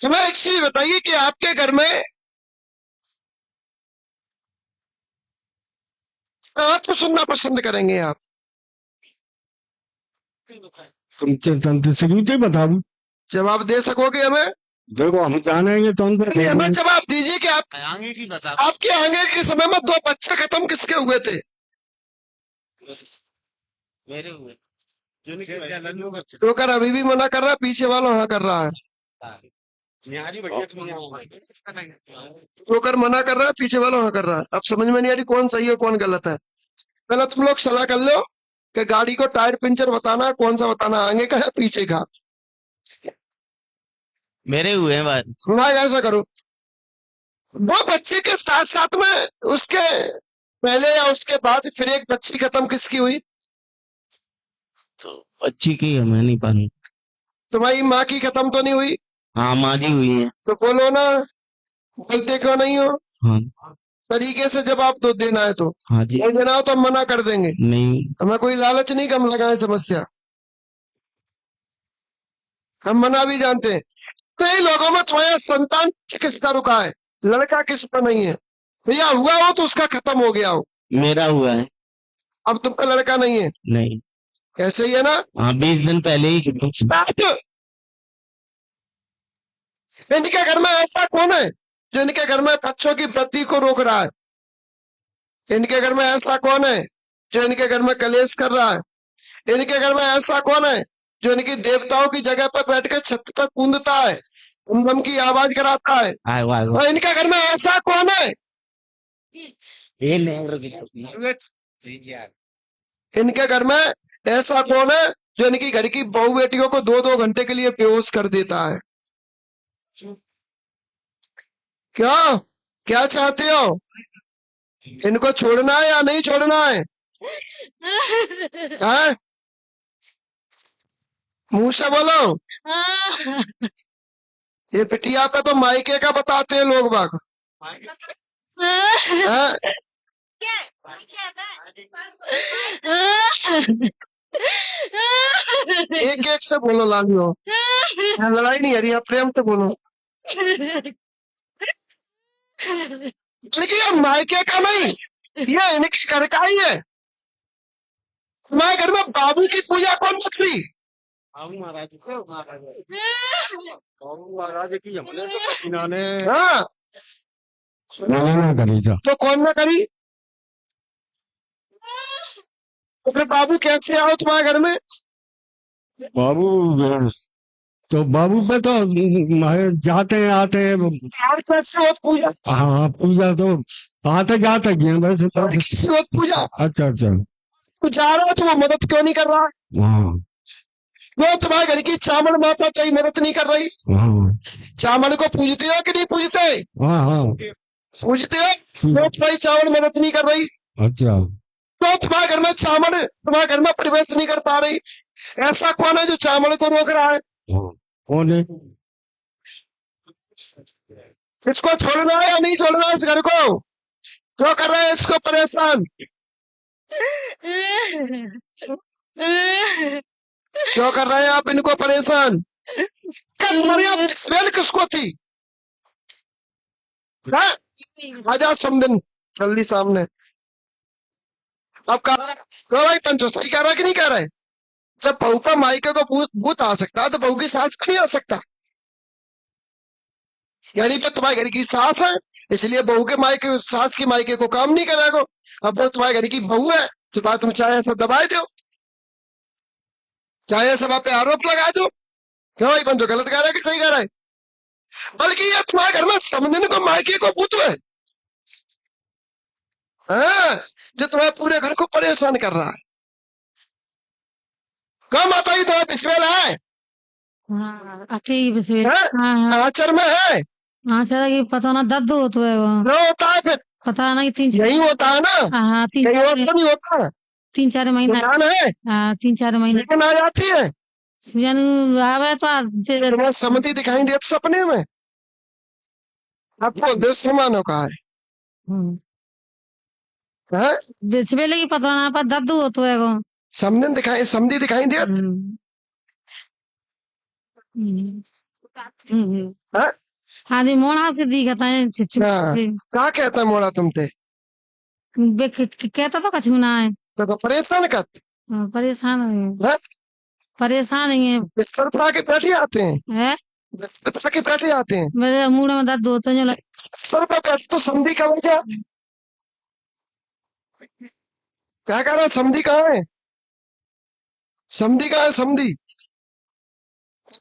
हमें एक चीज बताइए कि आपके घर में कहाँ तो सुनना पसंद करेंगे आप? तुम शुरू से बताओ। जवाब दे सकोगे हमें? देखो हम जानेंगे तो उनको नहीं, हमें जवाब दीजिए कि आप आगे की बता। आपके आगे के समय में दो बच्चे खत्म किसके हुए थे? मेरे हुए। जोकर अभी भी मना कर रहा है, पीछे वाला हाँ कर रहा है। जोकर मना कर रहा है, पीछे वाला हाँ कर रहा है। अब समझ में नहीं आ रही कौन सही है कौन गलत है। पहले तुम लोग सलाह कर लो कि गाड़ी को टायर पंचर बताना है, कौन सा बताना है, आगे का है पीछे का। मेरे हुए हैं बात। ना ऐसा करो, वो बच्चे के साथ साथ में उसके पहले या उसके बाद फिर एक बच्ची खत्म किसकी हुई? तो बच्ची की हमें नहीं पानी। तुम्हारी माँ की खत्म तो नहीं हुई? हाँ माँ जी हुई है। तो बोलो ना, बोलते क्यों नहीं हो? हाँ तरीके से जवाब दो, देना है तो। हाँ जी। नहीं देना हो तो हम मना कर देंगे। नहीं। हमें कोई लालच नहीं कम लगाए समस्या, हम मना भी जानते हैं। कई लोगों में तुम्हारा संतान किसका रुका है, लड़का किस पर नहीं है? भैया हुआ हो तो उसका खत्म हो गया हो, मेरा हुआ है। अब तुमका लड़का नहीं है, नहीं। ऐसे ही है ना? हाँ 20 दिन पहले ही। इनके घर में ऐसा कौन है जो इनके घर में बच्चों की वृद्धि को रोक रहा है? इनके घर में ऐसा कौन है जो इनके घर में कलेश कर रहा है? इनके घर में ऐसा कौन है जो इनकी देवताओं की जगह पर बैठ कर छत पर कूदता है, दम की आवाज कराता है? और इनके घर में ऐसा कौन है, इनके घर में ऐसा कौन है जो इनकी घर की बहू बेटियों को 2-2 घंटे के लिए बेहोश कर देता है? क्यों, क्या चाहते हो? इनको छोड़ना है या नहीं छोड़ना है? हैं? मुंह से बोलो। ये पिटिया पे तो मायके का बताते हैं लोग बाग। हैं? एक एक से बोलो लालियो, लड़ाई नहीं आ रही है, प्रेम से बोलो। लेकिन ये मायके का नहीं, ये इनके घर का ही है। तुम्हारे घर में बाबू की पूजा कौन करी? महाराज की हमने तो इन्होंने हाँ, ना करी था। तो कौन ना करी? तो फिर बाबू कैसे आओ तुम्हारे घर में? बाबू तो बाबू पे तो जाते हैं आते हैं। और कैसे होत पूजा? हाँ पूजा तो आते जाते ही हैं वैसे तो। कैसे होत पूजा? अच्छा अच्छा। तू जा रहा है तो वो मदद क्यों नहीं कर रहा? हाँ वो तुम्हारे घर की चावल माता चाहिए, मदद नहीं कर रही? हाँ चावल को पूजते हो कि नहीं पूजते? हाँ हाँ। पूजते हो तो तुम्हारी चावल मदद नहीं कर रही, अच्छा तो तुम्हारे घर में चावल तुम्हारे घर में प्रवेश नहीं कर पा रही। ऐसा कौन है जो चावल को रोक रहा है? हाँ। कौन है? इसको छोड़ना है या नहीं छोड़ना है? इस घर को क्यों कर रहे हैं इसको परेशान? क्यों कर रहे हैं आप इनको परेशान? क्या तुम्हारी आप स्मेल किसको थी? हाँ? आजा समदिन जल्दी सामने। अब कहो भाई पंचो सही कह रहा है कि नहीं कह रहा है? जब बहू पर मायके को भूत आ सकता है तो बहू की सास को नहीं आ सकता? यानी तो तुम्हारे घर की सास है इसलिए बहू के मायके सास की मायके को काम नहीं करेगा। अब वो तुम्हारे घर की बहू है तो बात तुम चाहे सब दबाए दो, चाहे सब पे आरोप लगा दो। क्यों भाई पंचो गलत कह रहा है कि सही कह रहा है? बल्कि ये तुम्हारे घर में समझने को मायके को भूत है, हाँ, जो तुम्हारे पूरे घर को परेशान कर रहा है। क्यों माता जी तुम्हारा बिस्मिल है? हाँ अति बिस्मिल। हाँ? हाँ हाँ आचर में है? हाँ चला कि पता ना दर्द हो तो है वो। क्यों होता है फिर? पता नहीं तीन यही होता है ना, हाँ कहीं और तो नहीं होता। 3-4 महीना। ध्यान है, हाँ 3-4 महीना सूजन आ जाती है, सूजन आवे तो तुम्हें समझी दिखाई देती सपने में, आपको देश मानो कहा है। हाँ? बिस्मिल की पता ना पर दर्द हो तो है वो। समझी दिखाई दे। हाँ? हाँ जी मोड़ा से दिखता है चुप हाँ। से क्या कहता है मोड़ा तुमते? कहता तो कछु ना है तो परेशान कर परेशान है हाँ? परेशान नहीं है बिस्तर पर आके बैठे आते हैं, है बिस्तर पर आके बैठे आते हैं। मेरे मुंह में दर्द होता है जो बिस्तर पर बैठ तो समधी का वजह क्या कह रहा है? समधी कहाँ है? समधी कहाँ है? समधी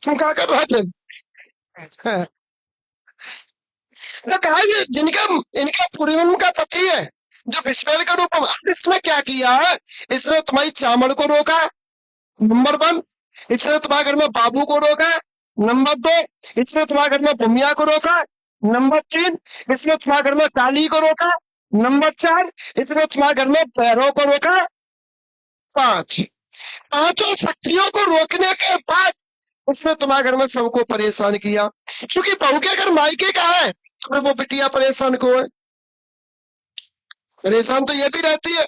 तुम क्या कर रहा है फिर? हाँ। तो कहा ये जिनका इनका पूर्वजन्म का पति है जो विश्वेल का रूप में, इसने क्या किया है? इसने तुम्हारी चामड़ को रोका, नंबर 1। इसने तुम्हारे घर में बाबू को रोका, नंबर 2। इसने तुम्हारे घर में भूमिया को रोका, नंबर 3। इसने तुम्हारे घर में काली को रोका, नंबर 4। इसने तुम्हारे घर में भैरव को रोका, 5। पांचों शक्तियों को रोकने के बाद उसने तुम्हारे घर में सबको परेशान किया। क्योंकि बहू के अगर मायके का है तो वो बिटिया परेशान को है। परेशान तो ये भी रहती है,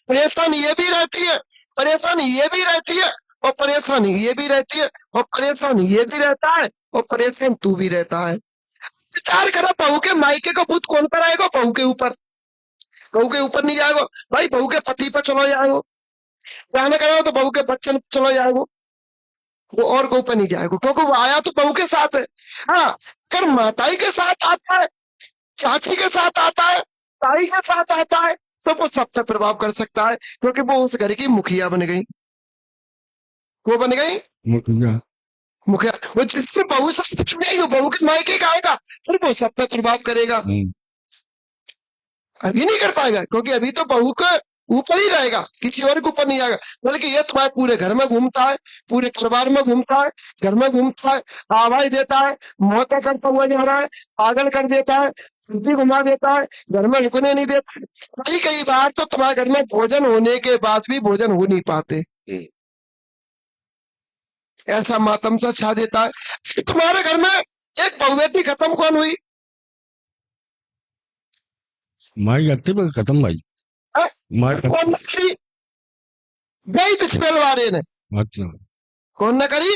परेशान ये भी रहती है, परेशान ये भी रहती है, और परेशान ये भी रहती है, और परेशान ये भी रहता है, और परेशान तू भी रहता है। विचार करो, बहू के मायके को भूत कौन पर आएगा? बहू के ऊपर। बहू के ऊपर नहीं जाएगा भाई, बहू के पति पर चलो जाएगा। जाने करो तो बहू के बच्चन पर चलो जाएगा, वो और को ऊपर नहीं जाएगा, क्योंकि वो आया तो बहू के साथ है। हाँ, अगर माताई के साथ आता है, चाची के साथ आता है, ताई के साथ आता है, तो वो सब पे प्रभाव कर सकता है, क्योंकि वो उस घर की मुखिया बन गई। वो बन गई मुखिया। मुखिया। वो जिससे बहू से वो बहू के मायके का आएगा, फिर वो सब पे प्रभाव करेगा। अभी नहीं कर पाएगा, क्योंकि अभी तो बहू के ऊपर ही रहेगा, किसी और के ऊपर नहीं जाएगा। बल्कि ये तुम्हारे पूरे घर में घूमता है, पूरे परिवार में घूमता है, घर में घूमता है, आवाज देता है, मौतें करता हुआ जा रहा है, पागल कर देता है, बुद्धि घुमा देता है, घर में रुकने नहीं देता। कई कई बार तो तुम्हारे घर में भोजन होने के बाद भी भोजन हो नहीं पाते, ऐसा मातम सा छा देता है। तुम्हारे घर में एक बहू बेटी खत्म कौन हुई? माई जाती पर खत्म भाई। हाँ? माई कौन करी? जय बिस्मिल वाले ने। अच्छा। कौन न करी?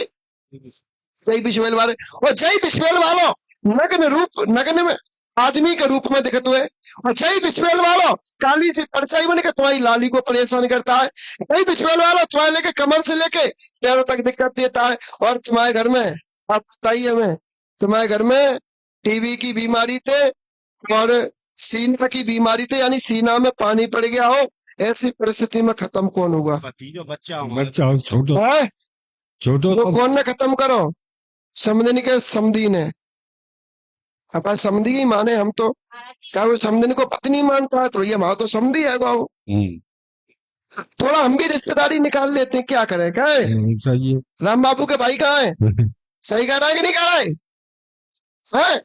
जय बिस्मिल वाले। और जय बिस्मिल वालों नग्न रूप, नग्न में आदमी के रूप में दिखते हुए, और जय बिस्मिल वालों काली सी परछाई बन के तुम्हारी लाली को परेशान करता है। जय बिस्मिल वालों तुम्हारे लेके कमर से लेके पैरों तक दिक्कत देता है। और तुम्हारे घर में, आप बताइए हमें, तुम्हारे घर में टीबी की बीमारी थे और सीना की बीमारी थे, यानी सीना में पानी पड़ गया हो, ऐसी परिस्थिति में खत्म कौन होगा? बच्चा छोटो है? छोटो वो कौन ने खत्म करो? समझने के समधी ने। अपन समधी ही माने हम तो, क्या वो समधन को पत्नी मानता है तो ये हमारा तो समधी है गाँव। थोड़ा हम भी रिश्तेदारी निकाल लेते हैं, क्या करें? क्या है? सही है। राम बाबू के भाई कहाँ है? सही कह रहा है कि नहीं कह रहा है? हैं?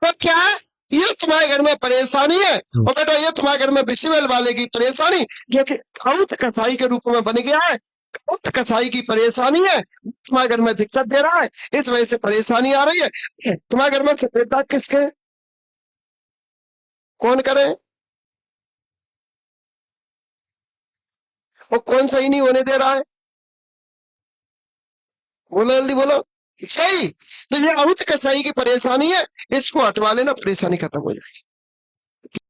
तो क्या है? ये तुम्हारे घर में परेशानी है, और बेटा ये तुम्हारे घर में बिस्मिल वाले की परेशानी, जो कि औत कसाई के रूप में बन गया है। औत कसाई की परेशानी है, तुम्हारे घर में दिक्कत दे रहा है, इस वजह से परेशानी आ रही है। तुम्हारे घर में सफेद दाग किसके? कौन करे? वो कौन सही नहीं होने दे रहा है? बोलो जल्दी बोलो। सही। तो ये औत कसाई की परेशानी है, इसको हटवा लेना, परेशानी खत्म हो जाएगी।